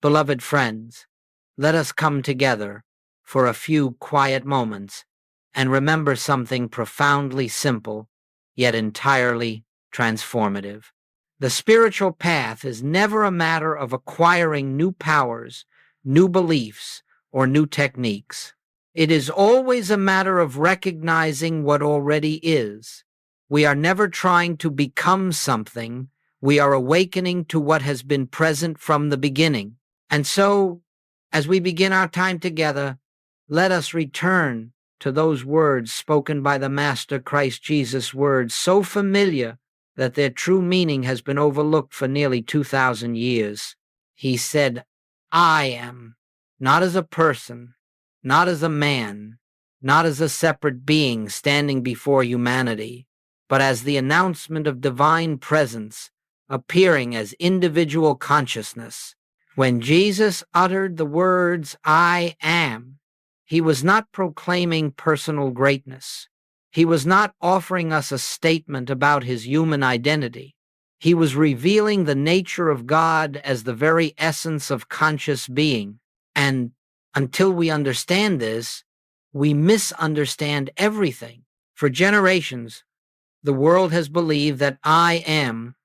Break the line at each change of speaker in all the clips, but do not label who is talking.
Beloved friends, let us come together for a few quiet moments and remember something profoundly simple, yet entirely transformative. The spiritual path is never a matter of acquiring new powers, new beliefs, or new techniques. It is always a matter of recognizing what already is. We are never trying to become something. We are awakening to what has been present from the beginning. And so, as we begin our time together, let us return to those words spoken by the Master Christ Jesus, words so familiar that their true meaning has been overlooked for nearly 2,000 years. He said, I am, not as a person, not as a man, not as a separate being standing before humanity, but as the announcement of divine presence appearing as individual consciousness. When Jesus uttered the words, I am, he was not proclaiming personal greatness. He was not offering us a statement about his human identity. He was revealing the nature of God as the very essence of conscious being. And until we understand this, we misunderstand everything. For generations, the world has believed that I am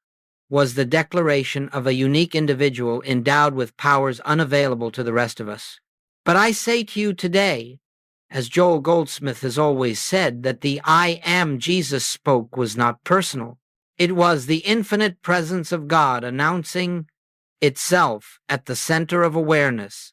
was the declaration of a unique individual endowed with powers unavailable to the rest of us. But I say to you today, as Joel Goldsmith has always said, that the I am Jesus spoke was not personal. It was the infinite presence of God announcing itself at the center of awareness.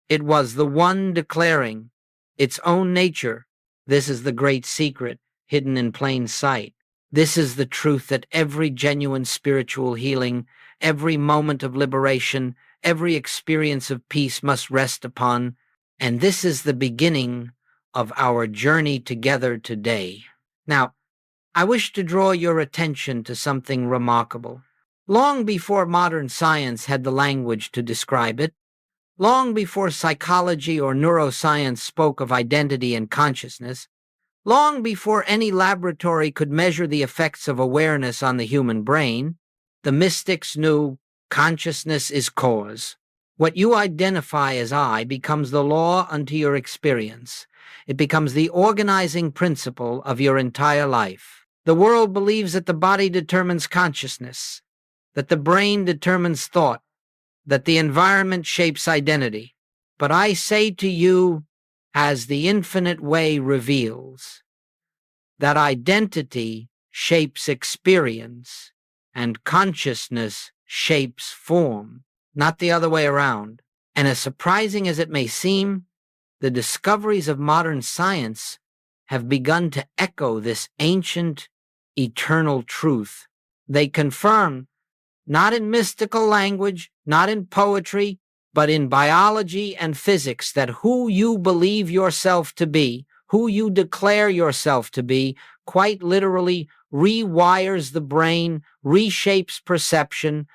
It was the one declaring its own nature. This is the great secret hidden in plain sight. This is the truth that every genuine spiritual healing, every moment of liberation, every experience of peace must rest upon. And this is the beginning of our journey together today. Now, I wish to draw your attention to something remarkable. Long before modern science had the language to describe it, long before psychology or neuroscience spoke of identity and consciousness, long before any laboratory could measure the effects of awareness on the human brain, the mystics knew consciousness is cause. What you identify as I becomes the law unto your experience. It becomes the organizing principle of your entire life. The world believes that the body determines consciousness, that the brain determines thought, that the environment shapes identity. But I say to you, as the infinite way reveals, that identity shapes experience and consciousness shapes form, not the other way around. And as surprising as it may seem, the discoveries of modern science have begun to echo this ancient, eternal truth. They confirm, not in mystical language, not in poetry, but in biology and physics, that who you believe yourself to be, who you declare yourself to be, quite literally rewires the brain, reshapes perception,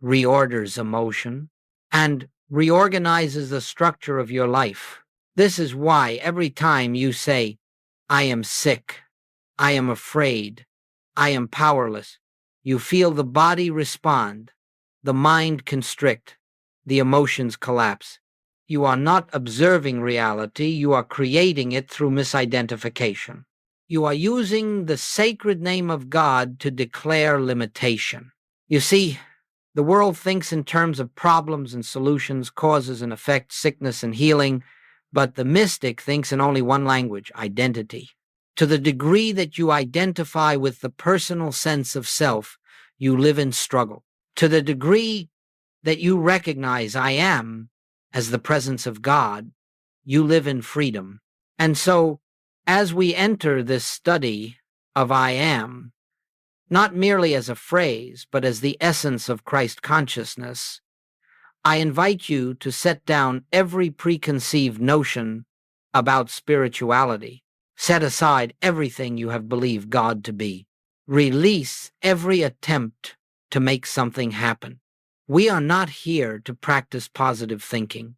reorders emotion, and reorganizes the structure of your life. This is why every time you say, I am sick, I am afraid, I am powerless, you feel the body respond, the mind constrict, the emotions collapse. You are not observing reality, you are creating it through misidentification. You are using the sacred name of God to declare limitation. You see, the world thinks in terms of problems and solutions, causes and effects, sickness and healing, but the mystic thinks in only one language, identity. To the degree that you identify with the personal sense of self, you live in struggle. To the degree that you recognize I am as the presence of God, you live in freedom. And so, as we enter this study of I am, not merely as a phrase, but as the essence of Christ consciousness, I invite you to set down every preconceived notion about spirituality. Set aside everything you have believed God to be. Release every attempt to make something happen. We are not here to practice positive thinking.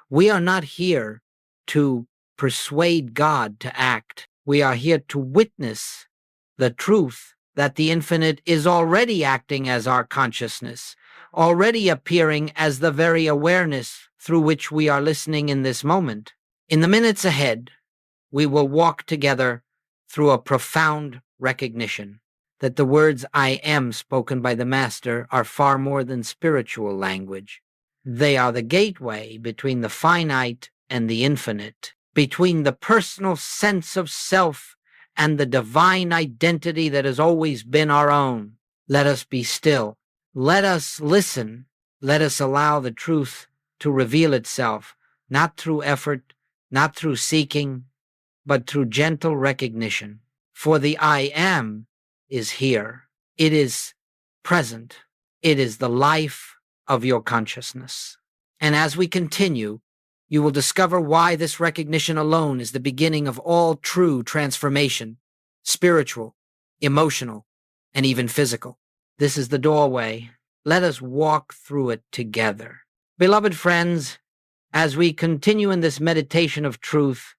We are not here to persuade God to act. We are here to witness the truth that the infinite is already acting as our consciousness, already appearing as the very awareness through which we are listening in this moment. In the minutes ahead, we will walk together through a profound recognition that the words I am spoken by the Master are far more than spiritual language. They are the gateway between the finite and the infinite, between the personal sense of self and the divine identity that has always been our own. Let us be still. Let us listen. Let us allow the truth to reveal itself, not through effort, not through seeking, but through gentle recognition. For the I am is here. It is present. It is the life of your consciousness. And as we continue, you will discover why this recognition alone is the beginning of all true transformation, spiritual, emotional, and even physical. This is the doorway. Let us walk through it together. Beloved friends, as we continue in this meditation of truth,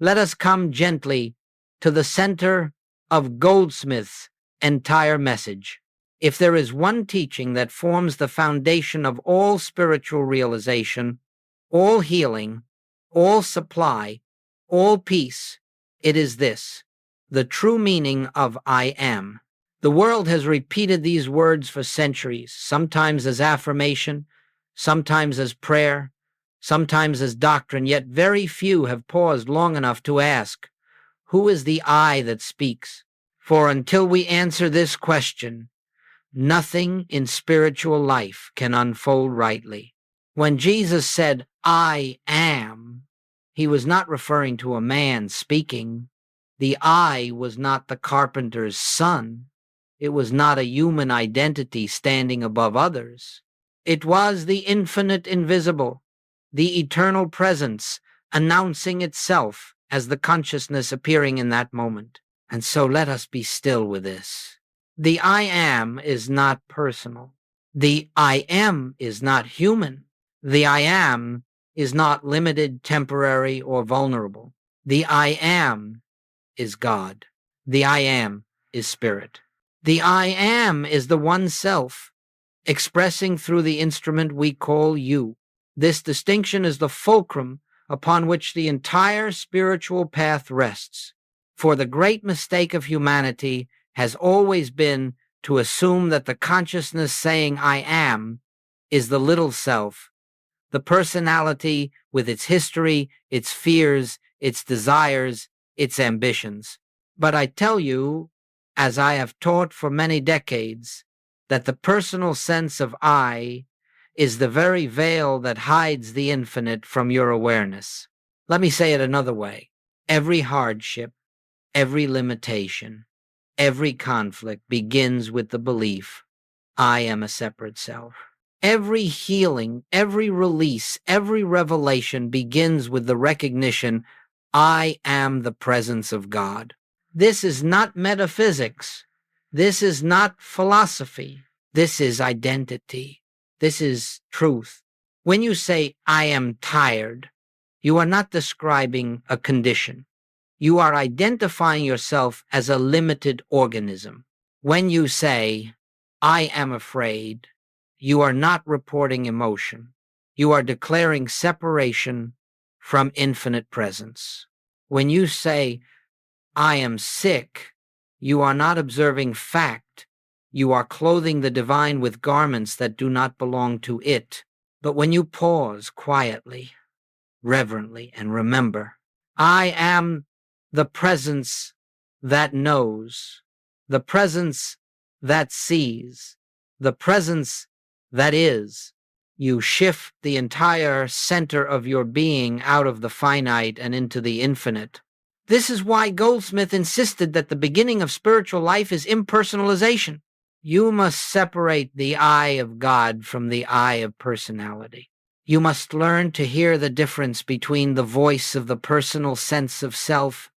let us come gently to the center of Goldsmith's entire message. If there is one teaching that forms the foundation of all spiritual realization, all healing, all supply, all peace, it is this: the true meaning of I am. The world has repeated these words for centuries, sometimes as affirmation, sometimes as prayer, sometimes as doctrine, yet very few have paused long enough to ask, who is the I that speaks? For until we answer this question, nothing in spiritual life can unfold rightly. When Jesus said, I am, he was not referring to a man speaking. The I was not the carpenter's son. It was not a human identity standing above others. It was the infinite invisible, the eternal presence announcing itself as the consciousness appearing in that moment. And so let us be still with this. The I am is not personal. The I am is not human. The I am is not limited, temporary, or vulnerable. The I am is God. The I am is spirit. The I am is the one self, expressing through the instrument we call you. This distinction is the fulcrum upon which the entire spiritual path rests. For the great mistake of humanity has always been to assume that the consciousness saying I am is the little self, the personality with its history, its fears, its desires, its ambitions. But I tell you, as I have taught for many decades, that the personal sense of I is the very veil that hides the infinite from your awareness. Let me say it another way. Every hardship, every limitation, every conflict begins with the belief, I am a separate self. Every healing, every release, every revelation begins with the recognition, I am the presence of God. This is not metaphysics. This is not philosophy. This is identity. This is truth. When you say, I am tired, you are not describing a condition. You are identifying yourself as a limited organism. When you say, I am afraid, you are not reporting emotion. You are declaring separation from infinite presence. When you say, I am sick, you are not observing fact. You are clothing the divine with garments that do not belong to it. But when you pause quietly, reverently, and remember, I am the presence that knows, the presence that sees, the presence that is, you shift the entire center of your being out of the finite and into the infinite. This is why Goldsmith insisted that the beginning of spiritual life is impersonalization. You must separate the I of God from the I of personality. You must learn to hear the difference between the voice of the personal sense of self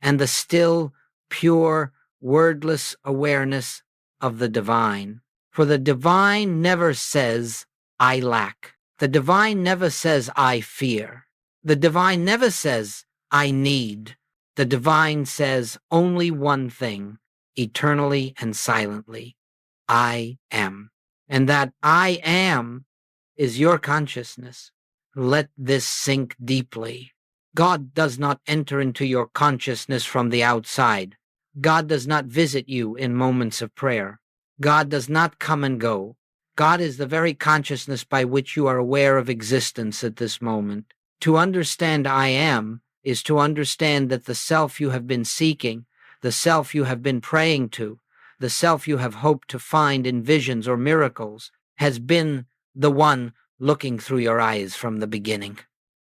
and the still, pure, wordless awareness of the divine. For the divine never says, I lack. The divine never says, I fear. The divine never says, I need. The divine says only one thing, eternally and silently, I am. and that I am is your consciousness. Let this sink deeply. God does not enter into your consciousness from the outside. God does not visit you in moments of prayer. God does not come and go. God is the very consciousness by which you are aware of existence at this moment. To understand I am is to understand that the self you have been seeking, the self you have been praying to, the self you have hoped to find in visions or miracles, has been the one looking through your eyes from the beginning.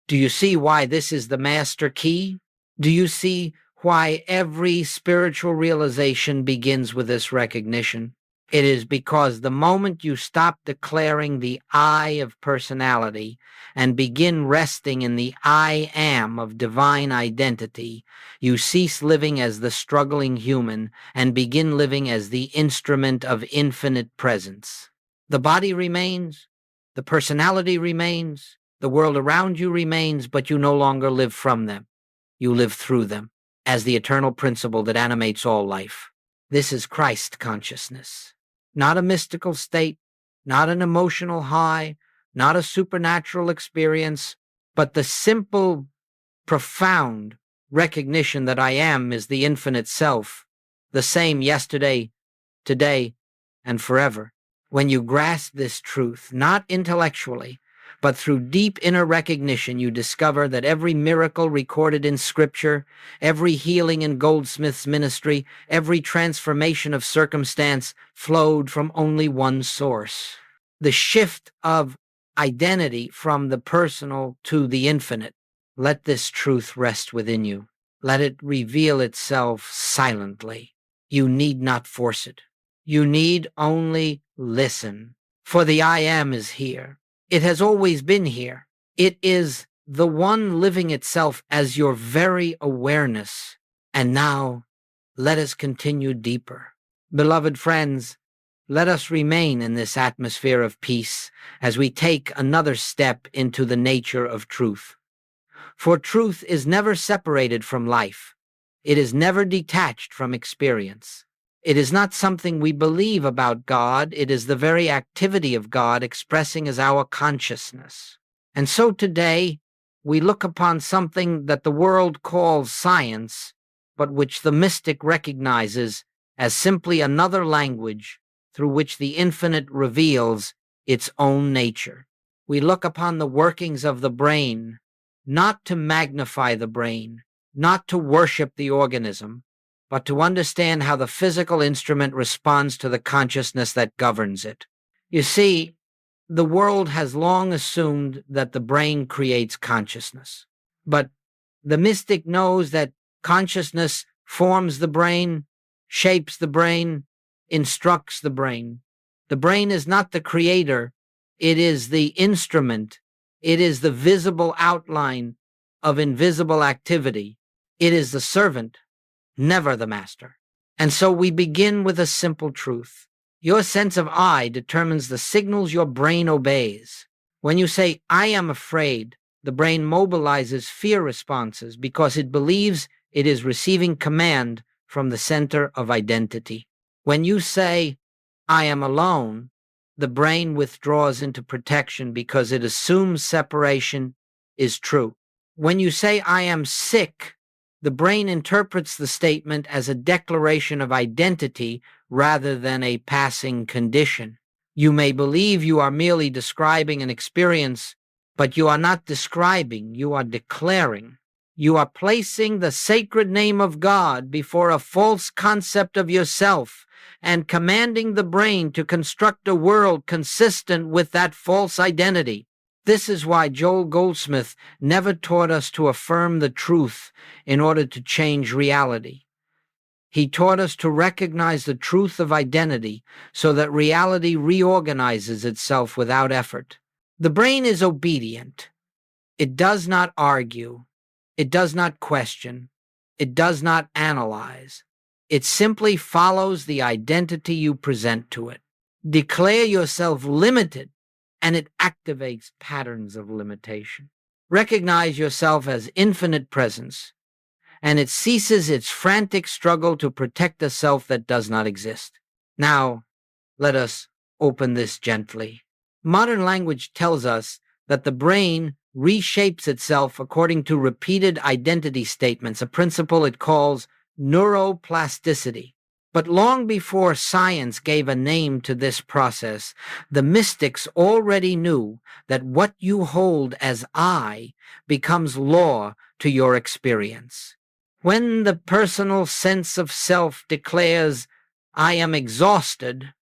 Do you see why this is the master key? Do you see why every spiritual realization begins with this recognition? It is because the moment you stop declaring the I of personality and begin resting in the I am of divine identity, you cease living as the struggling human and begin living as the instrument of infinite presence. The body remains, the personality remains, the world around you remains, but you no longer live from them. You live through them as the eternal principle that animates all life. This is Christ consciousness. Not a mystical state, not an emotional high, not a supernatural experience, but the simple, profound recognition that I am is the infinite self, the same yesterday, today, and forever. When you grasp this truth, not intellectually, but through deep inner recognition, you discover that every miracle recorded in Scripture, every healing in Goldsmith's ministry, every transformation of circumstance flowed from only one source. The shift of identity from the personal to the infinite. Let this truth rest within you. Let it reveal itself silently. You need not force it. You need only listen. For the I am is here. It has always been here. It is the one living itself as your very awareness. And now, let us continue deeper. Beloved friends, let us remain in this atmosphere of peace as we take another step into the nature of truth. For truth is never separated from life. It is never detached from experience. It is not something we believe about God. It is the very activity of God expressing as our consciousness. And so today, we look upon something that the world calls science, but which the mystic recognizes as simply another language through which the infinite reveals its own nature. We look upon the workings of the brain, not to magnify the brain, not to worship the organism, but to understand how the physical instrument responds to the consciousness that governs it. You see, the world has long assumed that the brain creates consciousness, but the mystic knows that consciousness forms the brain, shapes the brain, instructs the brain. The brain is not the creator, it is the instrument. It is the visible outline of invisible activity. It is the servant, never the master. And so we begin with a simple truth. Your sense of I determines the signals your brain obeys. When you say, I am afraid, the brain mobilizes fear responses because it believes it is receiving command from the center of identity. When you say, I am alone, the brain withdraws into protection because it assumes separation is true. When you say, I am sick, the brain interprets the statement as a declaration of identity rather than a passing condition. You may believe you are merely describing an experience, but you are not describing, you are declaring. You are placing the sacred name of God before a false concept of yourself and commanding the brain to construct a world consistent with that false identity. This is why Joel Goldsmith never taught us to affirm the truth in order to change reality. He taught us to recognize the truth of identity so that reality reorganizes itself without effort. The brain is obedient. It does not argue. It does not question. It does not analyze. It simply follows the identity you present to it. Declare yourself limited, and it activates patterns of limitation. Recognize yourself as infinite presence, and it ceases its frantic struggle to protect a self that does not exist. Now, let us open this gently. Modern language tells us that the brain reshapes itself according to repeated identity statements, a principle it calls neuroplasticity. But long before science gave a name to this process, the mystics already knew that what you hold as I becomes law to your experience. When the personal sense of self declares, I am exhausted,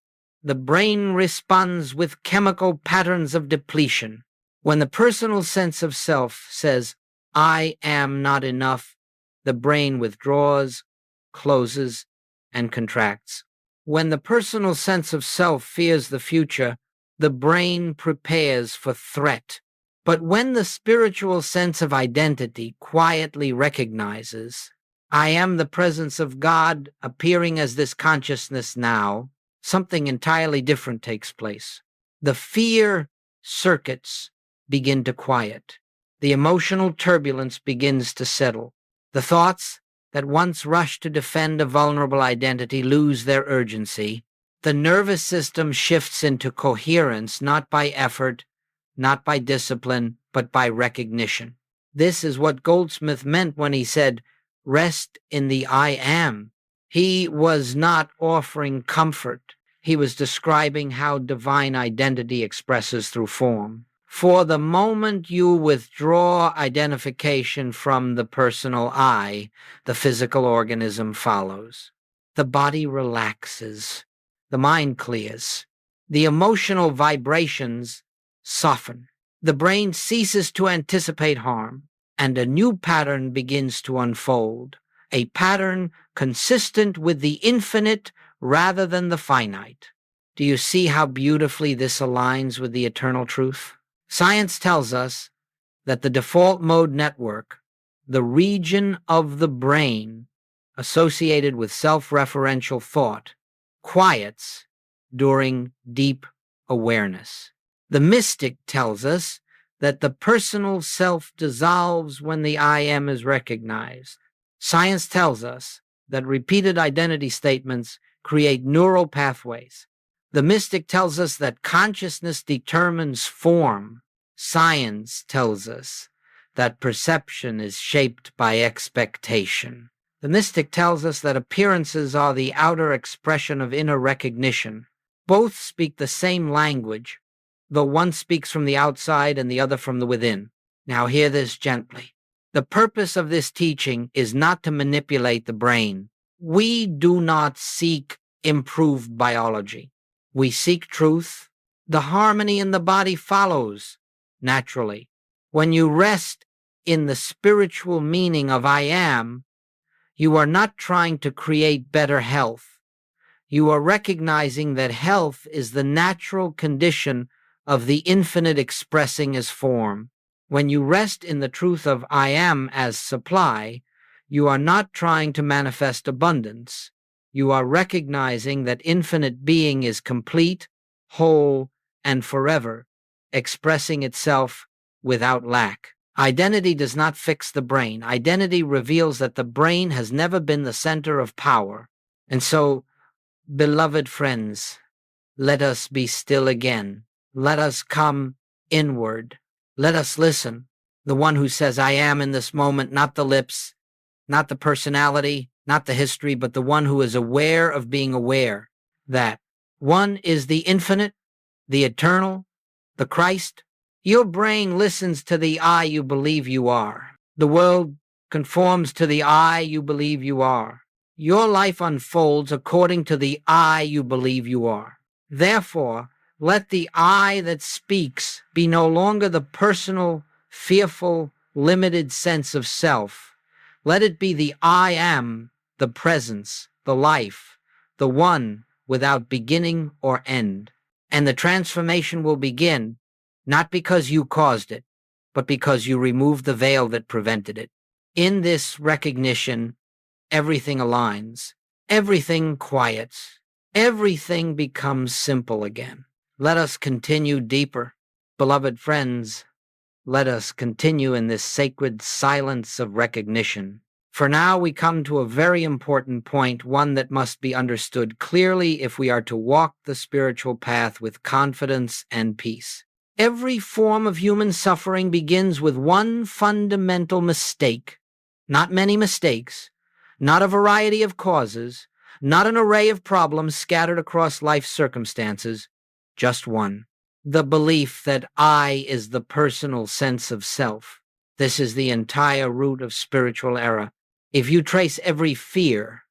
the brain responds with chemical patterns of depletion. When the personal sense of self says, I am not enough, the brain withdraws, closes, and contracts. When the personal sense of self fears the future, the brain prepares for threat. But when the spiritual sense of identity quietly recognizes, I am the presence of God appearing as this consciousness now, something entirely different takes place. The fear circuits begin to quiet. The emotional turbulence begins to settle. The thoughts that once rushed to defend a vulnerable identity lose their urgency. The nervous system shifts into coherence, not by effort, not by discipline, but by recognition. This is what Goldsmith meant when he said, rest in the I am. He was not offering comfort. He was describing how divine identity expresses through form. For the moment you withdraw identification from the personal I, the physical organism follows. The body relaxes. The mind clears. The emotional vibrations soften. The brain ceases to anticipate harm, and a new pattern begins to unfold, a pattern consistent with the infinite rather than the finite. Do you see how beautifully this aligns with the eternal truth? Science tells us that the default mode network, the region of the brain associated with self-referential thought, quiets during deep awareness. The mystic tells us that the personal self dissolves when the I am is recognized. Science tells us that repeated identity statements create neural pathways. The mystic tells us that consciousness determines form. Science tells us that perception is shaped by expectation. The mystic tells us that appearances are the outer expression of inner recognition. Both speak the same language, though one speaks from the outside and the other from the within. Now hear this gently. The purpose of this teaching is not to manipulate the brain. We do not seek improved biology. We seek truth. The harmony in the body follows naturally. When you rest in the spiritual meaning of I am, you are not trying to create better health. You are recognizing that health is the natural condition of the infinite expressing as form. When you rest in the truth of I am as supply, you are not trying to manifest abundance. You are recognizing that infinite being is complete, whole, and forever, expressing itself without lack. Identity does not fix the brain. Identity reveals that the brain has never been the center of power. And so, beloved friends, let us be still again. Let us come inward. Let us listen. The one who says, I am in this moment, not the lips, not the personality, not the history, but the one who is aware of being aware. That one is the infinite, the eternal, the Christ. Your brain listens to the I you believe you are. The world conforms to the I you believe you are. Your life unfolds according to the I you believe you are. Therefore, let the I that speaks be no longer the personal, fearful, limited sense of self. Let it be the I am, the presence, the life, the one without beginning or end. And the transformation will begin, not because you caused it, but because you removed the veil that prevented it. In this recognition, everything aligns, everything quiets, everything becomes simple again. Let us continue deeper. Beloved friends, let us continue in this sacred silence of recognition. For now, we come to a very important point, one that must be understood clearly if we are to walk the spiritual path with confidence and peace. Every form of human suffering begins with one fundamental mistake. Not many mistakes, not a variety of causes, not an array of problems scattered across life's circumstances, just one. The belief that I is the personal sense of self. This is the entire root of spiritual error. If you trace every fear,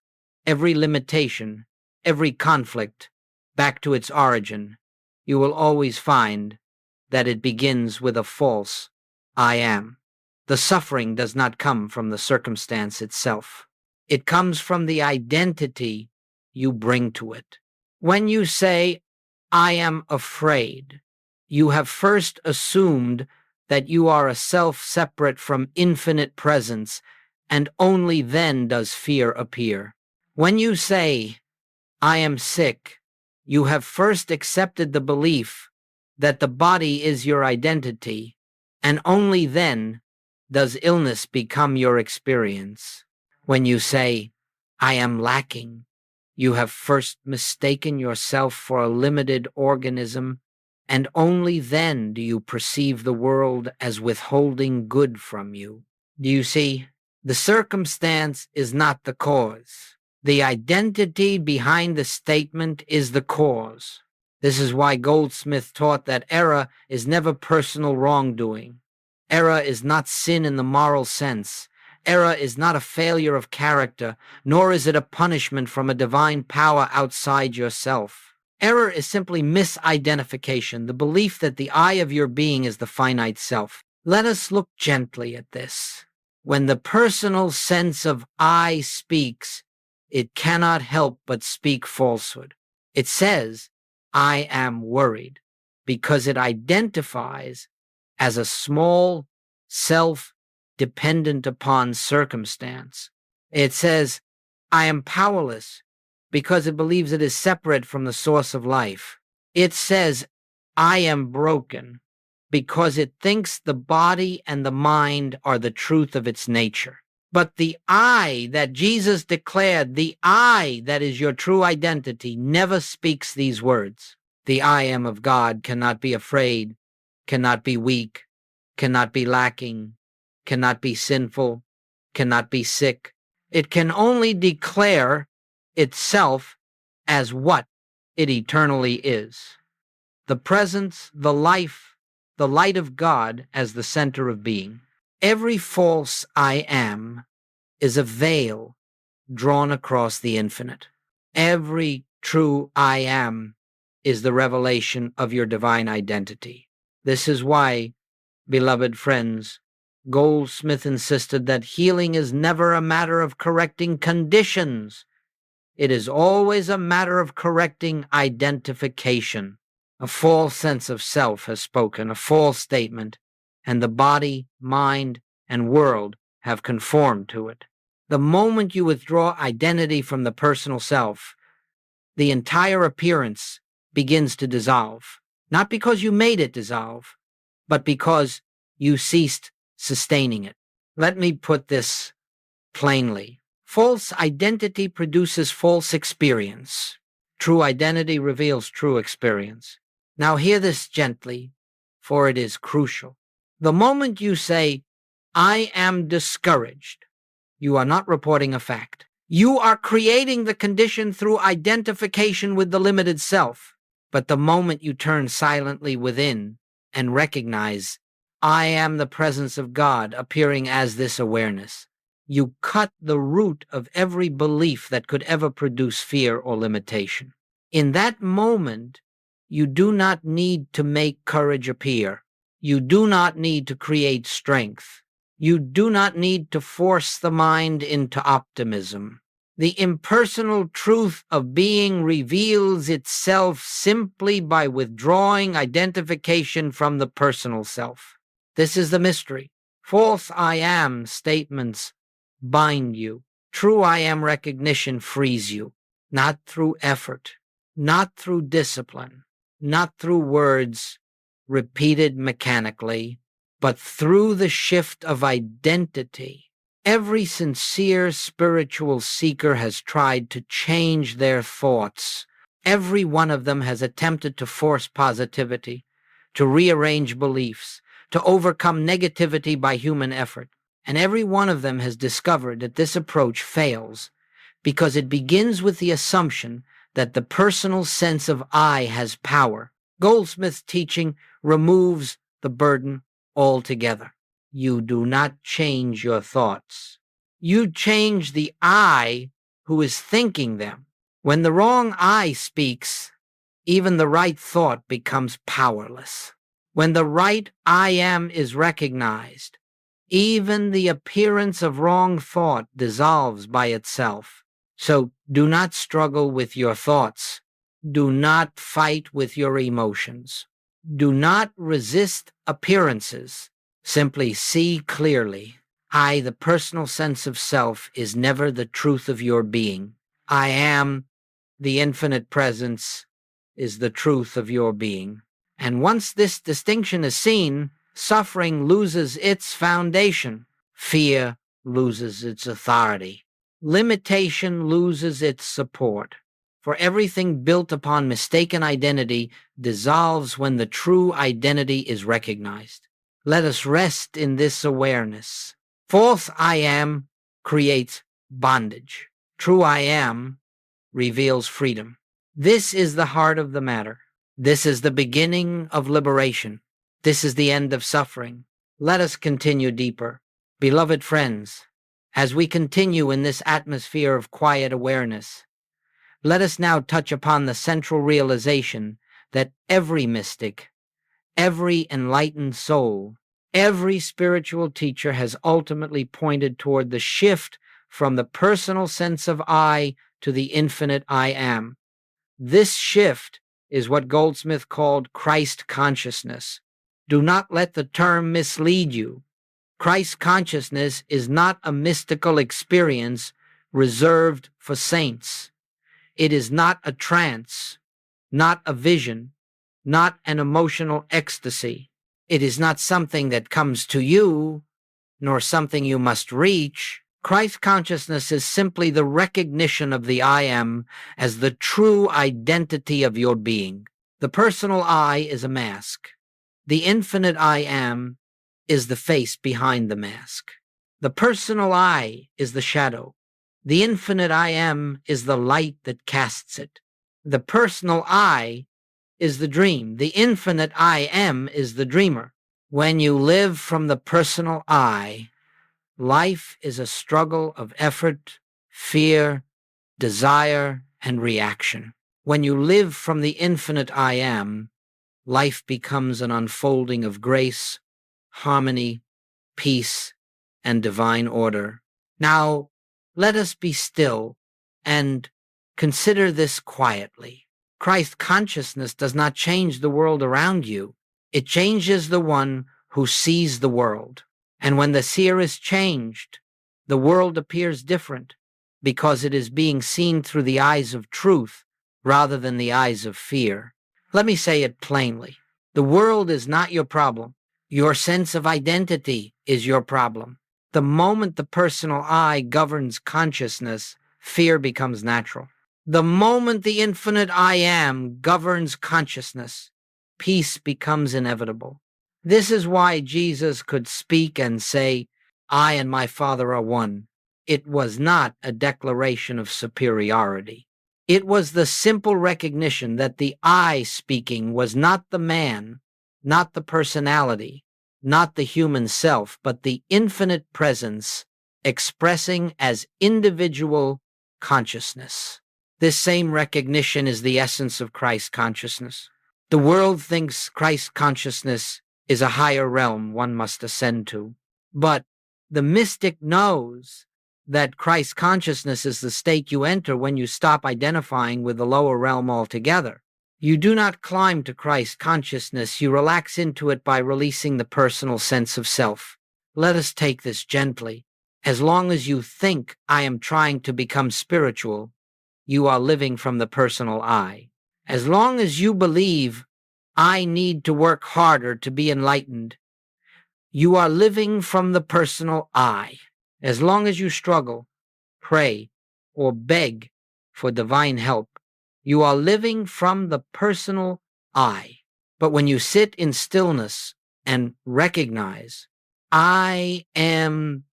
every limitation, every conflict back to its origin, you will always find that it begins with a false I am. The suffering does not come from the circumstance itself. It comes from the identity you bring to it. When you say, I am afraid, you have first assumed that you are a self separate from infinite presence, and only then does fear appear. When you say, I am sick, you have first accepted the belief that the body is your identity, and only then does illness become your experience. When you say, I am lacking, you have first mistaken yourself for a limited organism, and only then do you perceive the world as withholding good from you. Do you see? The circumstance is not the cause. The identity behind the statement is the cause. This is why Goldsmith taught that error is never personal wrongdoing. Error is not sin in the moral sense. Error is not a failure of character, nor is it a punishment from a divine power outside yourself. Error is simply misidentification, the belief that the I of your being is the finite self. Let us look gently at this. When the personal sense of I speaks, it cannot help but speak falsehood. It says, I am worried, because it identifies as a small self dependent upon circumstance. It says, I am powerless, because it believes it is separate from the source of life. It says, I am broken, because it thinks the body and the mind are the truth of its nature. But the I that Jesus declared, the I that is your true identity, never speaks these words. The I am of God cannot be afraid, cannot be weak, cannot be lacking, cannot be sinful, cannot be sick. It can only declare itself as what it eternally is. The presence, the life, the light of God as the center of being. Every false I am is a veil drawn across the infinite. Every true I am is the revelation of your divine identity. This is why, beloved friends, Goldsmith insisted that healing is never a matter of correcting conditions. It is always a matter of correcting identification. A false sense of self has spoken, a false statement, and the body, mind, and world have conformed to it. The moment you withdraw identity from the personal self, the entire appearance begins to dissolve. Not because you made it dissolve, but because you ceased sustaining it. Let me put this plainly. False identity produces false experience. True identity reveals true experience. Now hear this gently, for it is crucial. The moment you say, I am discouraged, you are not reporting a fact. You are creating the condition through identification with the limited self. But the moment you turn silently within and recognize, I am the presence of God appearing as this awareness, you cut the root of every belief that could ever produce fear or limitation. In that moment, you do not need to make courage appear. You do not need to create strength. You do not need to force the mind into optimism. The impersonal truth of being reveals itself simply by withdrawing identification from the personal self. This is the mystery. False I am statements bind you. True I am recognition frees you, not through effort, not through discipline, not through words repeated mechanically, but through the shift of identity. Every sincere spiritual seeker has tried to change their thoughts. Every one of them has attempted to force positivity, to rearrange beliefs, to overcome negativity by human effort. And every one of them has discovered that this approach fails because it begins with the assumption that the personal sense of I has power. Goldsmith's teaching removes the burden altogether. You do not change your thoughts. You change the I who is thinking them. When the wrong I speaks, even the right thought becomes powerless. When the right I am is recognized, even the appearance of wrong thought dissolves by itself. So do not struggle with your thoughts. Do not fight with your emotions. Do not resist appearances. Simply see clearly. I, the personal sense of self, is never the truth of your being. I am, the infinite presence, is the truth of your being. And once this distinction is seen, suffering loses its foundation. Fear loses its authority. Limitation loses its support. For everything built upon mistaken identity dissolves when the true identity is recognized. Let us rest in this awareness. False I am creates bondage. True I am reveals freedom. This is the heart of the matter. This is the beginning of liberation. This is the end of suffering. Let us continue deeper. Beloved friends, as we continue in this atmosphere of quiet awareness, let us now touch upon the central realization that every mystic, every enlightened soul, every spiritual teacher has ultimately pointed toward the shift from the personal sense of I to the infinite I am. This shift is what Goldsmith called Christ consciousness. Do not let the term mislead you. Christ consciousness is not a mystical experience reserved for saints. It is not a trance, not a vision, not an emotional ecstasy. It is not something that comes to you, nor something you must reach. Christ consciousness is simply the recognition of the I am as the true identity of your being. The personal I is a mask. The infinite I am is the face behind the mask. The personal I is the shadow. The infinite I am is the light that casts it. The personal I is the dream. The infinite I am is the dreamer. When you live from the personal I, life is a struggle of effort, fear, desire, and reaction. When you live from the infinite I am, life becomes an unfolding of grace, harmony, peace, and divine order. Now, let us be still and consider this quietly. Christ consciousness does not change the world around you. It changes the one who sees the world. And when the seer is changed, the world appears different because it is being seen through the eyes of truth rather than the eyes of fear. Let me say it plainly. The world is not your problem. Your sense of identity is your problem. The moment the personal I governs consciousness, fear becomes natural. The moment the infinite I am governs consciousness, peace becomes inevitable. This is why Jesus could speak and say, I and my Father are one. It was not a declaration of superiority. It was the simple recognition that the I speaking was not the man, not the personality, not the human self, but the infinite presence expressing as individual consciousness. This same recognition is the essence of Christ consciousness. The world thinks Christ consciousness is a higher realm one must ascend to, but the mystic knows that Christ consciousness is the state you enter when you stop identifying with the lower realm altogether. You do not climb to Christ consciousness, you relax into it by releasing the personal sense of self. Let us take this gently. As long as you think I am trying to become spiritual, you are living from the personal I. As long as you believe I need to work harder to be enlightened, you are living from the personal I. As long as you struggle, pray, or beg for divine help, you are living from the personal I. But when you sit in stillness and recognize, I am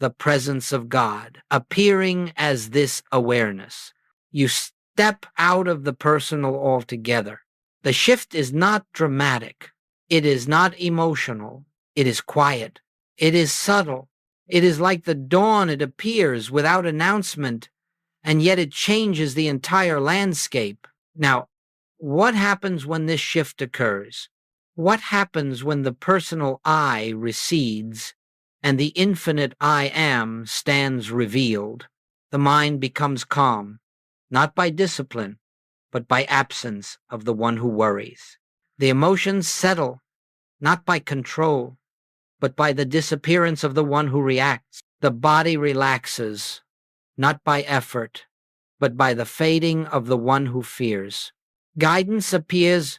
the presence of God, appearing as this awareness, you step out of the personal altogether. The shift is not dramatic. It is not emotional. It is quiet. It is subtle. It is like the dawn. It appears without announcement, and yet it changes the entire landscape. Now, what happens when this shift occurs? What happens when the personal I recedes and the infinite I am stands revealed? The mind becomes calm, not by discipline, but by absence of the one who worries. The emotions settle, not by control, but by the disappearance of the one who reacts. The body relaxes, not by effort, but by the fading of the one who fears. Guidance appears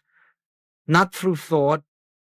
not through thought,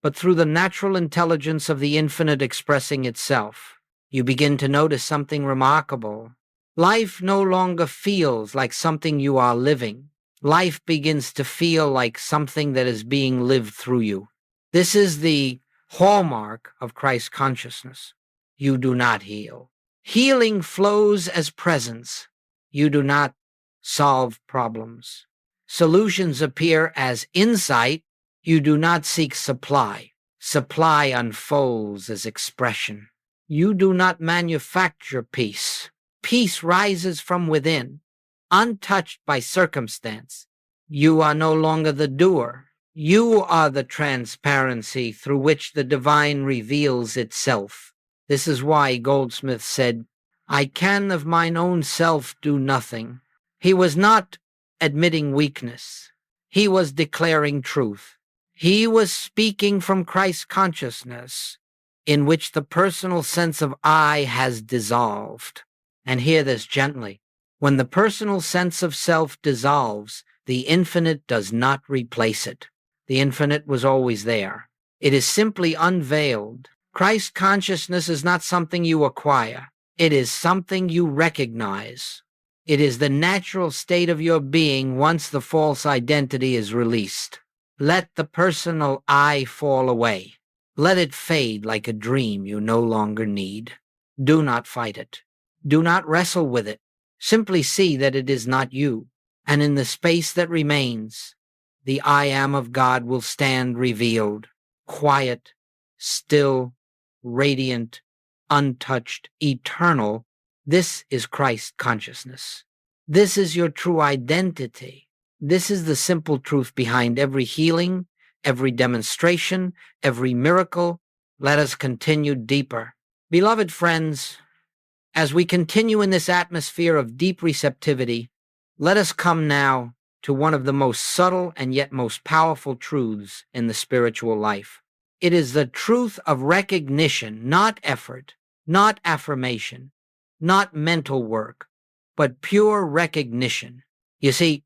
but through the natural intelligence of the infinite expressing itself. You begin to notice something remarkable. Life no longer feels like something you are living. Life begins to feel like something that is being lived through you. This is the hallmark of Christ consciousness. You do not heal. Healing flows as presence. You do not solve problems. Solutions appear as insight. You do not seek supply. Supply unfolds as expression. You do not manufacture peace. Peace rises from within, untouched by circumstance. You are no longer the doer. You are the transparency through which the divine reveals itself. This is why Goldsmith said, I can of mine own self do nothing. He was not admitting weakness. He was declaring truth. He was speaking from Christ consciousness, in which the personal sense of I has dissolved. And hear this gently. When the personal sense of self dissolves, the infinite does not replace it. The infinite was always there. It is simply unveiled. Christ consciousness is not something you acquire. It is something you recognize. It is the natural state of your being once the false identity is released. Let the personal I fall away. Let it fade like a dream you no longer need. Do not fight it. Do not wrestle with it. Simply see that it is not you. And in the space that remains, the I am of God will stand revealed, quiet, still, radiant, untouched, eternal. This is Christ consciousness. This is your true identity. This is the simple truth behind every healing, every demonstration, every miracle. Let us continue deeper. Beloved friends, as we continue in this atmosphere of deep receptivity, let us come now to one of the most subtle and yet most powerful truths in the spiritual life. It is the truth of recognition, not effort, not affirmation, not mental work, but pure recognition. You see,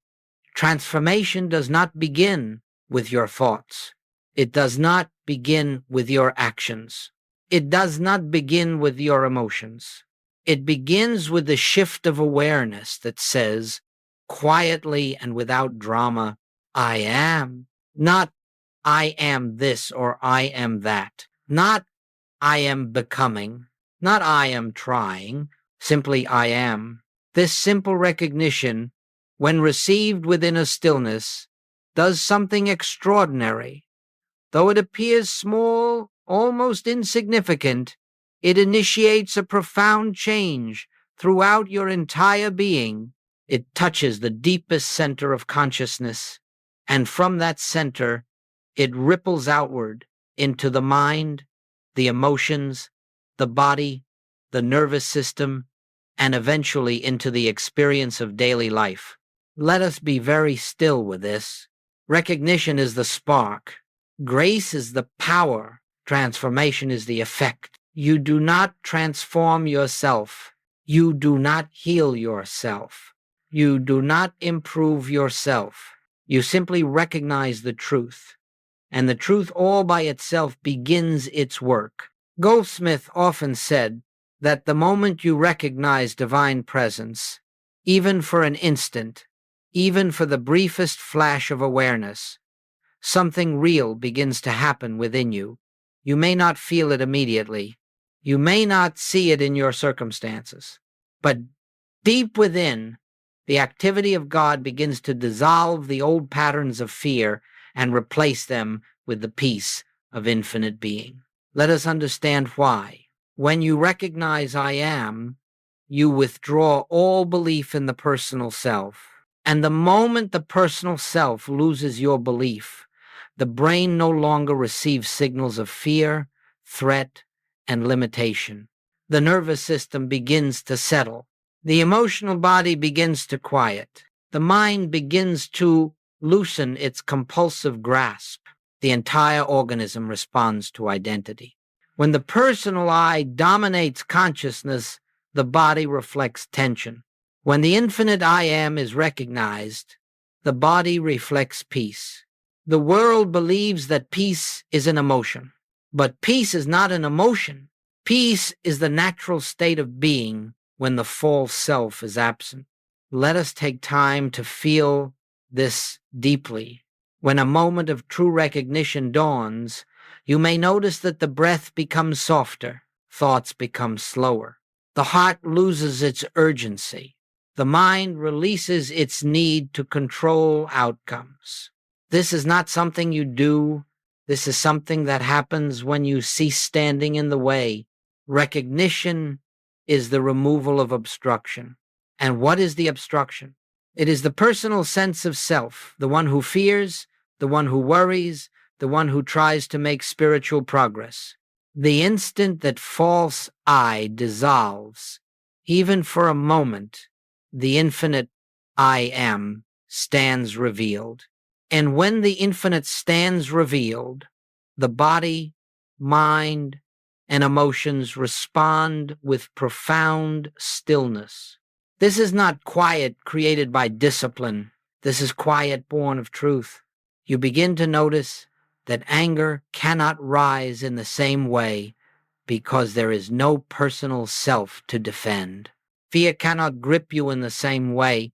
transformation does not begin with your thoughts. It does not begin with your actions. It does not begin with your emotions. It begins with the shift of awareness that says, quietly and without drama, I am. Not I am this or I am that. Not I am becoming. Not I am trying. Simply I am. This simple recognition, when received within a stillness, does something extraordinary. Though it appears small, almost insignificant, it initiates a profound change throughout your entire being. It touches the deepest center of consciousness, and from that center, it ripples outward into the mind, the emotions, the body, the nervous system, and eventually into the experience of daily life. Let us be very still with this. Recognition is the spark. Grace is the power. Transformation is the effect. You do not transform yourself. You do not heal yourself. You do not improve yourself. You simply recognize the truth. And the truth all by itself begins its work. Goldsmith often said, that the moment you recognize divine presence, even for an instant, even for the briefest flash of awareness, something real begins to happen within you. You may not feel it immediately. You may not see it in your circumstances. But deep within, the activity of God begins to dissolve the old patterns of fear and replace them with the peace of infinite being. Let us understand why. When you recognize I am, you withdraw all belief in the personal self. And the moment the personal self loses your belief, the brain no longer receives signals of fear, threat, and limitation. The nervous system begins to settle. The emotional body begins to quiet. The mind begins to loosen its compulsive grasp. The entire organism responds to identity. When the personal I dominates consciousness, the body reflects tension. When the infinite I am is recognized, the body reflects peace. The world believes that peace is an emotion, but peace is not an emotion. Peace is the natural state of being when the false self is absent. Let us take time to feel this deeply. When a moment of true recognition dawns, you may notice that the breath becomes softer, thoughts become slower, the heart loses its urgency, the mind releases its need to control outcomes. This is not something you do. This is something that happens when you cease standing in the way. Recognition is the removal of obstruction. And what is the obstruction? It is the personal sense of self, the one who fears, the one who worries, the one who tries to make spiritual progress. The instant that false I dissolves, even for a moment, the infinite I am stands revealed. And when the infinite stands revealed, the body, mind, and emotions respond with profound stillness. This is not quiet created by discipline. This is quiet born of truth. You begin to notice that anger cannot rise in the same way because there is no personal self to defend. Fear cannot grip you in the same way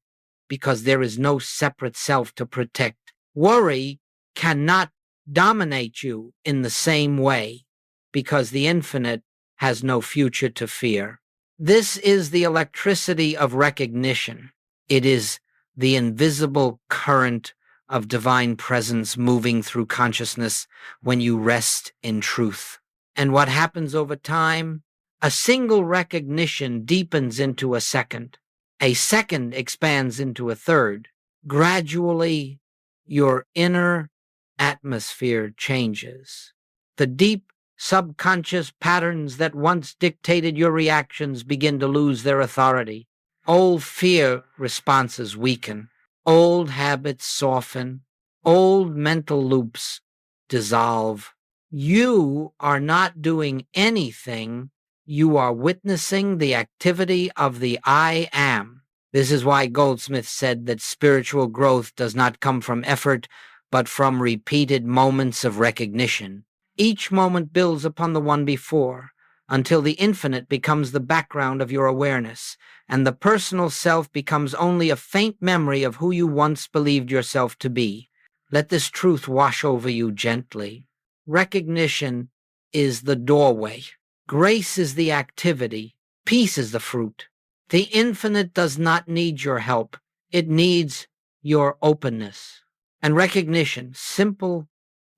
because there is no separate self to protect. Worry cannot dominate you in the same way because the infinite has no future to fear. This is the electricity of recognition. It is the invisible current of divine presence moving through consciousness when you rest in truth. And what happens over time? A single recognition deepens into a second expands into a third. Gradually, your inner atmosphere changes. The deep subconscious patterns that once dictated your reactions begin to lose their authority. Old fear responses weaken. Old habits soften. Old mental loops dissolve. You are not doing anything. You are witnessing the activity of the I am. This is why Goldsmith said that spiritual growth does not come from effort, but from repeated moments of recognition. Each moment builds upon the one before, until the infinite becomes the background of your awareness, and the personal self becomes only a faint memory of who you once believed yourself to be. Let this truth wash over you gently. Recognition is the doorway. Grace is the activity. Peace is the fruit. The infinite does not need your help. It needs your openness. And recognition, simple,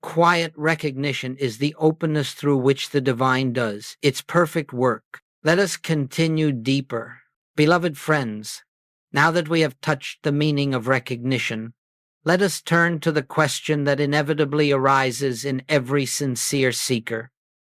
quiet recognition, is the openness through which the divine does its perfect work. Let us continue deeper. Beloved friends, now that we have touched the meaning of recognition, let us turn to the question that inevitably arises in every sincere seeker.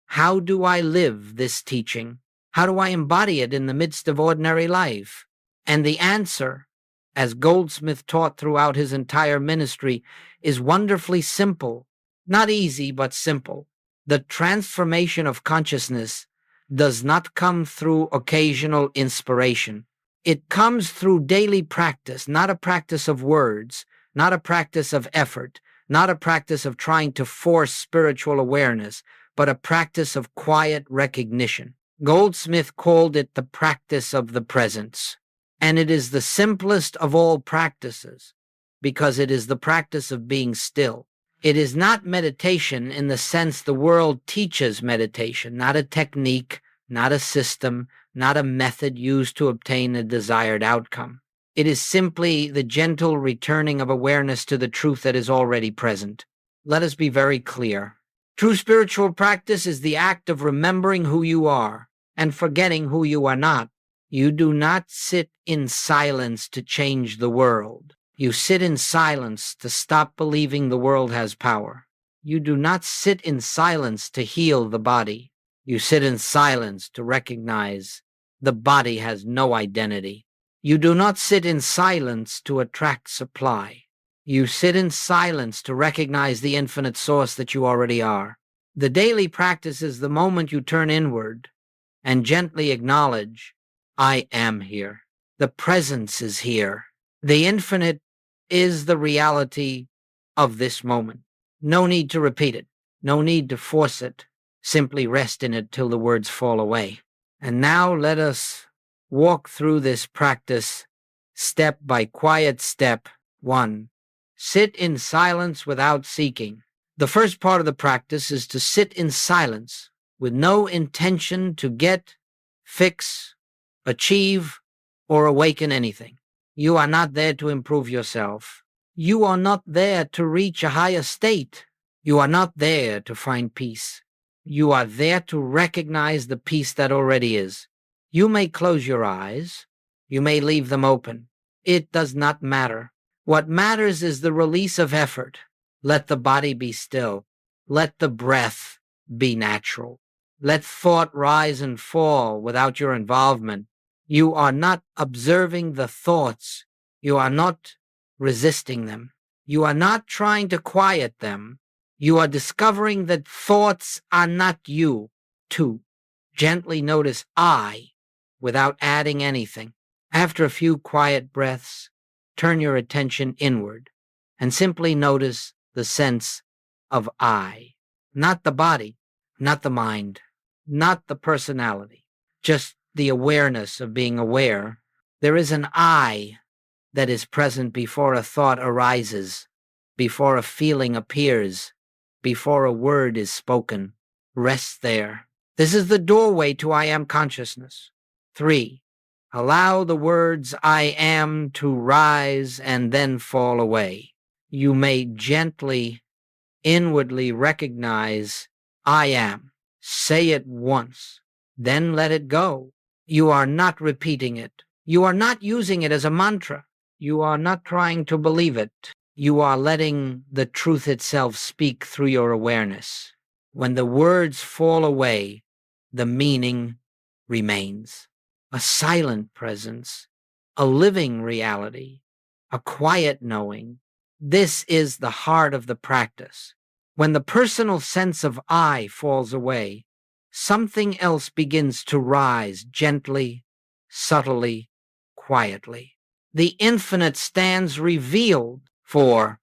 How do I live this teaching? How do I embody it in the midst of ordinary life? And the answer, as Goldsmith taught throughout his entire ministry, is wonderfully simple. Not easy, but simple. The transformation of consciousness does not come through occasional inspiration. It comes through daily practice, not a practice of words, not a practice of effort, not a practice of trying to force spiritual awareness, but a practice of quiet recognition. Goldsmith called it the practice of the presence. And it is the simplest of all practices because it is the practice of being still. It is not meditation in the sense the world teaches meditation, not a technique, not a system, not a method used to obtain a desired outcome. It is simply the gentle returning of awareness to the truth that is already present. Let us be very clear. True spiritual practice is the act of remembering who you are and forgetting who you are not. You do not sit in silence to change the world. You sit in silence to stop believing the world has power. You do not sit in silence to heal the body. You sit in silence to recognize the body has no identity. You do not sit in silence to attract supply. You sit in silence to recognize the infinite source that you already are. The daily practice is the moment you turn inward and gently acknowledge, I am here. The presence is here. The infinite is the reality of this moment. No need to repeat it. No need to force it. Simply rest in it till the words fall away. And now let us walk through this practice step by quiet step. 1. Sit in silence without seeking. The first part of the practice is to sit in silence with no intention to get, fix, achieve, or awaken anything. You are not there to improve yourself. You are not there to reach a higher state. You are not there to find peace. You are there to recognize the peace that already is. You may close your eyes. You may leave them open. It does not matter. What matters is the release of effort. Let the body be still. Let the breath be natural. Let thought rise and fall without your involvement. You are not observing the thoughts. You are not resisting them. You are not trying to quiet them. You are discovering that thoughts are not you. 2. Gently notice I without adding anything. After a few quiet breaths, turn your attention inward and simply notice the sense of I. Not the body, not the mind, not the personality, just the awareness of being aware. There is an I that is present before a thought arises, before a feeling appears, before a word is spoken. Rest there. This is the doorway to I am consciousness. 3. Allow the words I am to rise and then fall away. You may gently, inwardly recognize I am. Say it once, then let it go. You are not repeating it. You are not using it as a mantra. You are not trying to believe it. You are letting the truth itself speak through your awareness. When the words fall away, the meaning remains. A silent presence, a living reality, a quiet knowing. This is the heart of the practice. When the personal sense of I falls away, something else begins to rise gently, subtly, quietly. The infinite stands revealed. 4.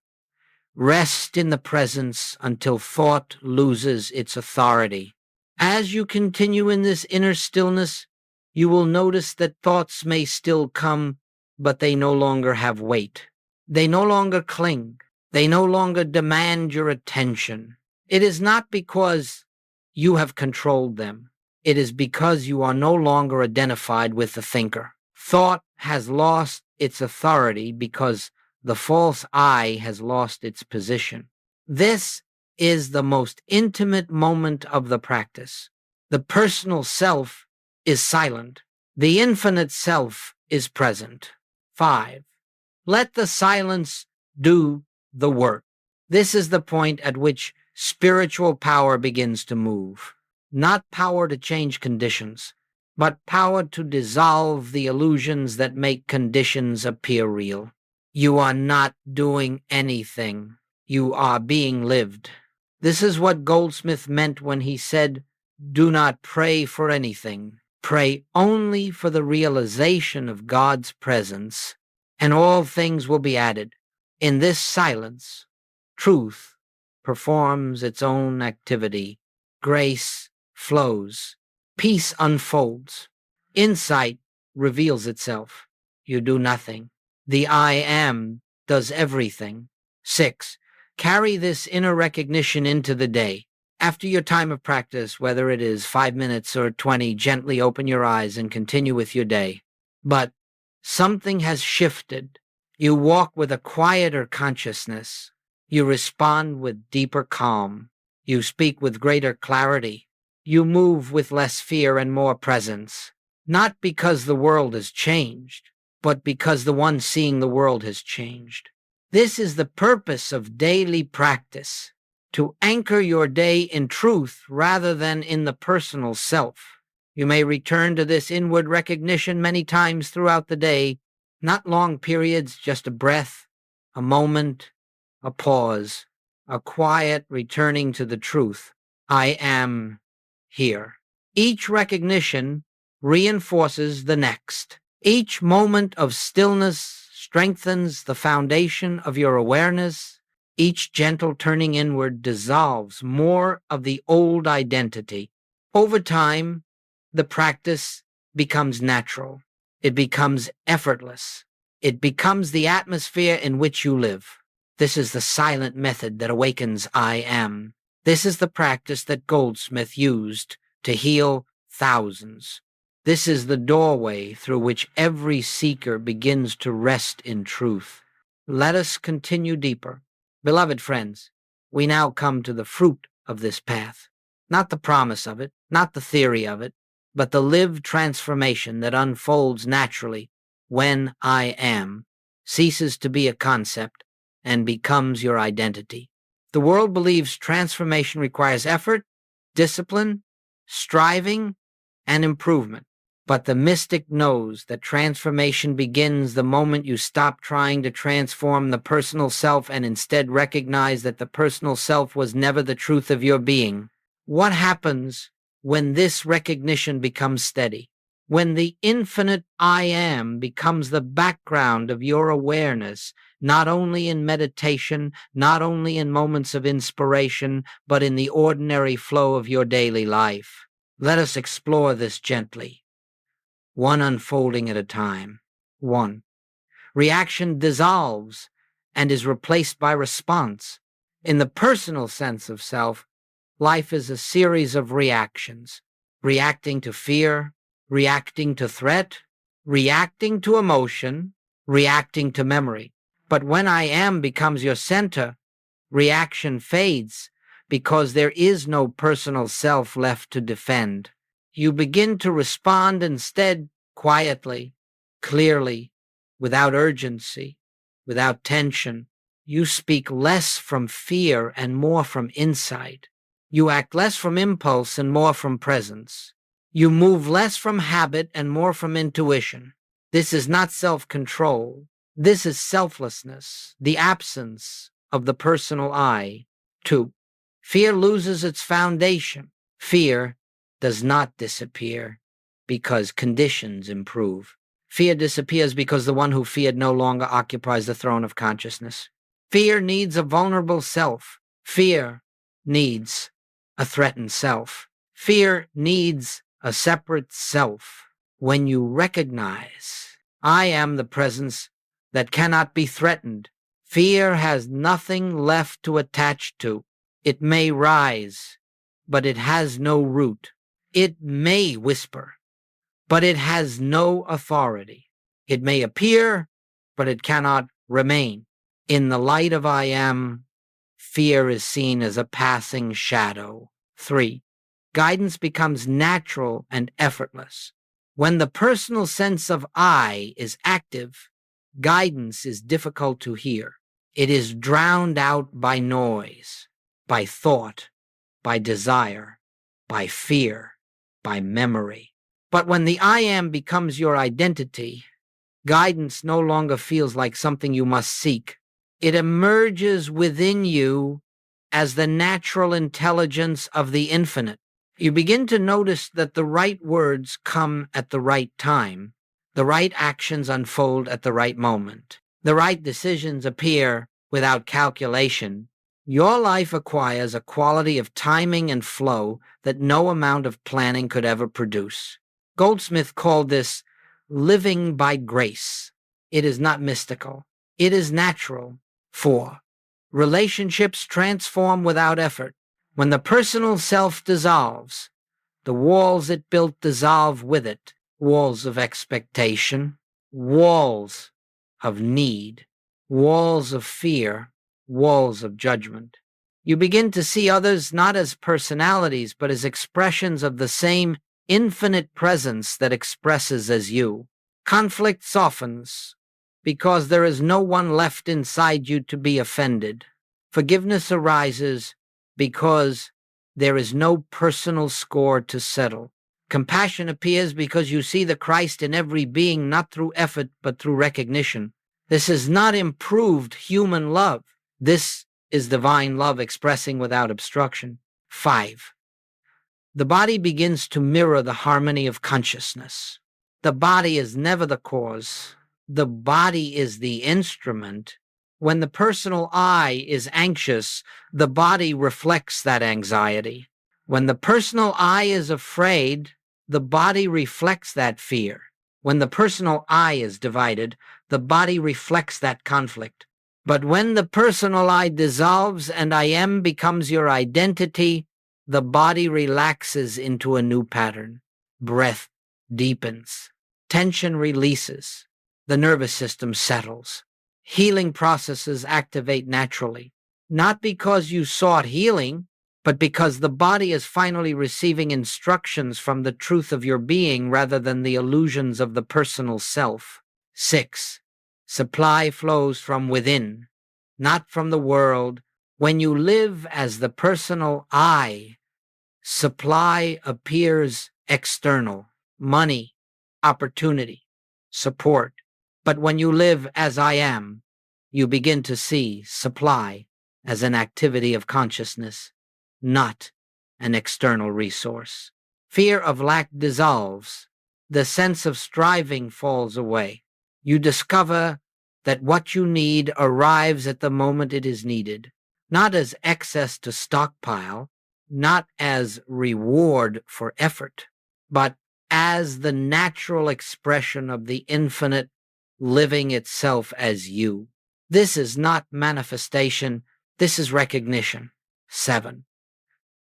Rest in the presence until thought loses its authority. As you continue in this inner stillness, you will notice that thoughts may still come, but they no longer have weight. They no longer cling. They no longer demand your attention. It is not because you have controlled them. It is because you are no longer identified with the thinker. Thought has lost its authority because the false I has lost its position. This is the most intimate moment of the practice. The personal self is silent. The infinite self is present. 5. Let the silence do the work. This is the point at which spiritual power begins to move. Not power to change conditions, but power to dissolve the illusions that make conditions appear real. You are not doing anything. You are being lived. This is what Goldsmith meant when he said, do not pray for anything. Pray only for the realization of God's presence, and all things will be added. In this silence, truth performs its own activity. Grace flows. Peace unfolds. Insight reveals itself. You do nothing. The I am does everything. 6. Carry this inner recognition into the day. After your time of practice, whether it is 5 minutes or 20, gently open your eyes and continue with your day. But something has shifted. You walk with a quieter consciousness. You respond with deeper calm. You speak with greater clarity. You move with less fear and more presence. Not because the world has changed, but because the one seeing the world has changed. This is the purpose of daily practice, to anchor your day in truth rather than in the personal self. You may return to this inward recognition many times throughout the day, not long periods, just a breath, a moment, a pause, a quiet returning to the truth. I am here. Each recognition reinforces the next. Each moment of stillness strengthens the foundation of your awareness. Each gentle turning inward dissolves more of the old identity. Over time, the practice becomes natural. It becomes effortless. It becomes the atmosphere in which you live. This is the silent method that awakens I am. This is the practice that Goldsmith used to heal thousands. This is the doorway through which every seeker begins to rest in truth. Let us continue deeper. Beloved friends, we now come to the fruit of this path. Not the promise of it, not the theory of it, but the lived transformation that unfolds naturally when I am ceases to be a concept and becomes your identity. The world believes transformation requires effort, discipline, striving, and improvement. But the mystic knows that transformation begins the moment you stop trying to transform the personal self and instead recognize that the personal self was never the truth of your being. What happens when this recognition becomes steady? When the infinite I am becomes the background of your awareness, not only in meditation, not only in moments of inspiration, but in the ordinary flow of your daily life. Let us explore this gently, one unfolding at a time. 1. Reaction dissolves and is replaced by response. In the personal sense of self, life is a series of reactions. Reacting to fear, reacting to threat, reacting to emotion, reacting to memory. But when I am becomes your center, reaction fades because there is no personal self left to defend. You begin to respond instead quietly, clearly, without urgency, without tension. You speak less from fear and more from insight. You act less from impulse and more from presence. You move less from habit and more from intuition. This is not self-control. This is selflessness, the absence of the personal I. 2. Fear loses its foundation. Fear does not disappear because conditions improve. Fear disappears because the one who feared no longer occupies the throne of consciousness. Fear needs a vulnerable self. Fear needs a threatened self. Fear needs a separate self. When you recognize, I am the presence that cannot be threatened, fear has nothing left to attach to. It may rise, but it has no root. It may whisper, but it has no authority. It may appear, but it cannot remain. In the light of I am, fear is seen as a passing shadow. 3. Guidance becomes natural and effortless. When the personal sense of I is active, guidance is difficult to hear. It is drowned out by noise, by thought, by desire, by fear, by memory. But when the I am becomes your identity, guidance no longer feels like something you must seek. It emerges within you as the natural intelligence of the infinite. You begin to notice that the right words come at the right time. The right actions unfold at the right moment. The right decisions appear without calculation. Your life acquires a quality of timing and flow that no amount of planning could ever produce. Goldsmith called this living by grace. It is not mystical. It is natural. 4. Relationships transform without effort. When the personal self dissolves, the walls it built dissolve with it. Walls of expectation, walls of need, walls of fear, walls of judgment. You begin to see others not as personalities, but as expressions of the same infinite presence that expresses as you. Conflict softens because there is no one left inside you to be offended. Forgiveness arises because there is no personal score to settle. Compassion appears because you see the Christ in every being, not through effort, but through recognition. This is not improved human love. This is divine love expressing without obstruction. 5. The body begins to mirror the harmony of consciousness. The body is never the cause. The body is the instrument. When the personal I is anxious, the body reflects that anxiety. When the personal I is afraid, the body reflects that fear. When the personal I is divided, the body reflects that conflict. But when the personal I dissolves and I am becomes your identity, the body relaxes into a new pattern. Breath deepens. Tension releases. The nervous system settles. Healing processes activate naturally, not because you sought healing, but because the body is finally receiving instructions from the truth of your being rather than the illusions of the personal self. 6. Supply flows from within, not from the world. When you live as the personal I, supply appears external, money, opportunity, support. But when you live as I am, you begin to see supply as an activity of consciousness, not an external resource. Fear of lack dissolves. The sense of striving falls away. You discover that what you need arrives at the moment it is needed, not as excess to stockpile, not as reward for effort, but as the natural expression of the infinite living itself as you. This is not manifestation, this is recognition. 7.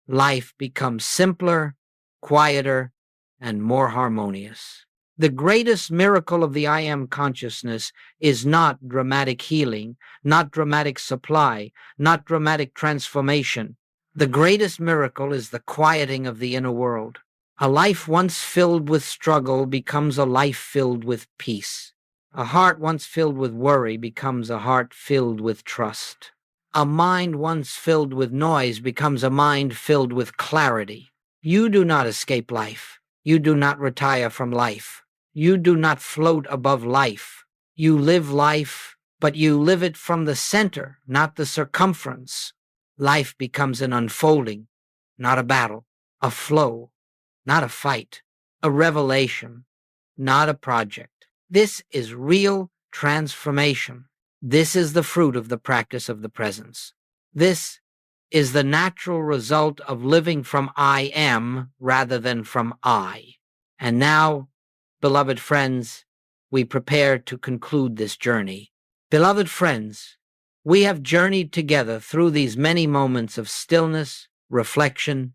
Life becomes simpler, quieter, and more harmonious. The greatest miracle of the I Am consciousness is not dramatic healing, not dramatic supply, not dramatic transformation. The greatest miracle is the quieting of the inner world. A life once filled with struggle becomes a life filled with peace. A heart once filled with worry becomes a heart filled with trust. A mind once filled with noise becomes a mind filled with clarity. You do not escape life. You do not retire from life. You do not float above life. You live life, but you live it from the center, not the circumference. Life becomes an unfolding, not a battle, a flow, not a fight, a revelation, not a project. This is real transformation. This is the fruit of the practice of the presence. This is the natural result of living from I am rather than from I. And now, beloved friends, we prepare to conclude this journey. Beloved friends, we have journeyed together through these many moments of stillness, reflection,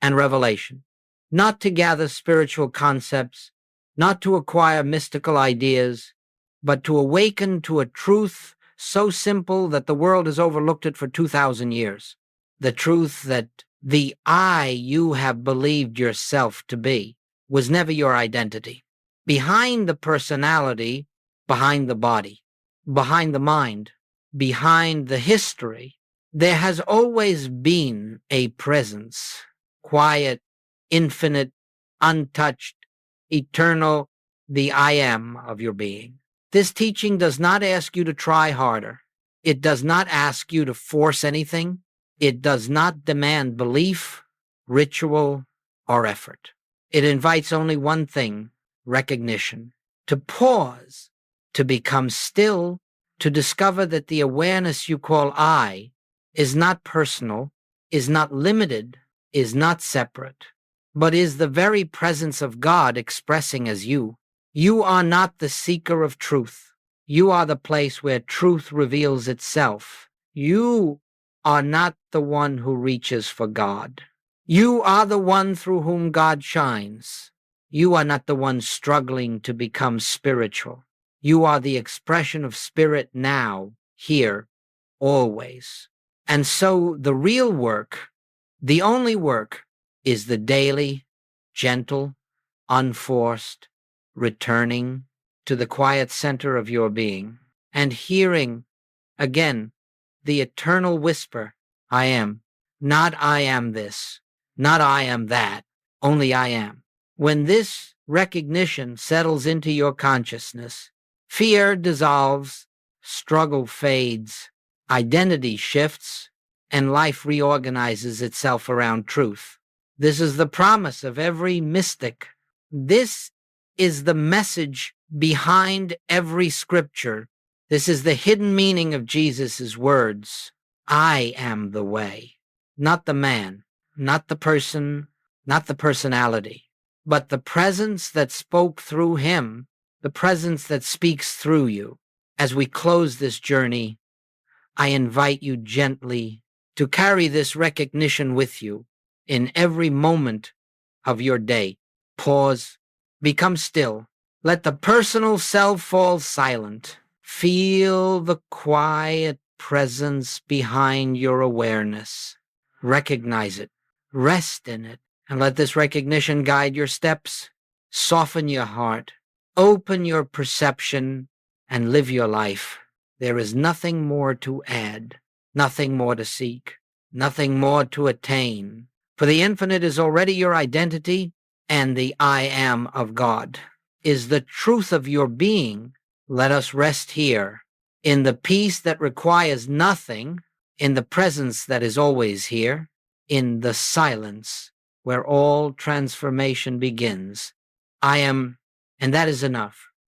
and revelation, not to gather spiritual concepts, not to acquire mystical ideas, but to awaken to a truth so simple that the world has overlooked it for 2,000 years. The truth that the I you have believed yourself to be was never your identity. Behind the personality, behind the body, behind the mind, behind the history, there has always been a presence, quiet, infinite, untouched, eternal, the I am of your being. This teaching does not ask you to try harder. It does not ask you to force anything. It does not demand belief, ritual, or effort. It invites only one thing, recognition. To pause, to become still, to discover that the awareness you call I is not personal, is not limited, is not separate, but is the very presence of God expressing as you. You are not the seeker of truth. You are the place where truth reveals itself. You are not the one who reaches for God. You are the one through whom God shines. You are not the one struggling to become spiritual. You are the expression of spirit now, here, always. And so the real work, the only work, is the daily, gentle, unforced, returning to the quiet center of your being and hearing again the eternal whisper, I am, not I am this, not I am that, only I am. When this recognition settles into your consciousness, fear dissolves, struggle fades, identity shifts, and life reorganizes itself around truth. This is the promise of every mystic. This is the message behind every scripture. This is the hidden meaning of Jesus' words. I am the way, not the man, not the person, not the personality, but the presence that spoke through him, the presence that speaks through you. As we close this journey, I invite you gently to carry this recognition with you in every moment of your day. Pause, become still, let the personal self fall silent. Feel the quiet presence behind your awareness. Recognize it, rest in it, and let this recognition guide your steps. Soften your heart, open your perception, and live your life. There is nothing more to add, nothing more to seek, nothing more to attain. For the infinite is already your identity, and the I am of God is the truth of your being. Let us rest here, in the peace that requires nothing, in the presence that is always here, in the silence where all transformation begins. I am, and that is enough.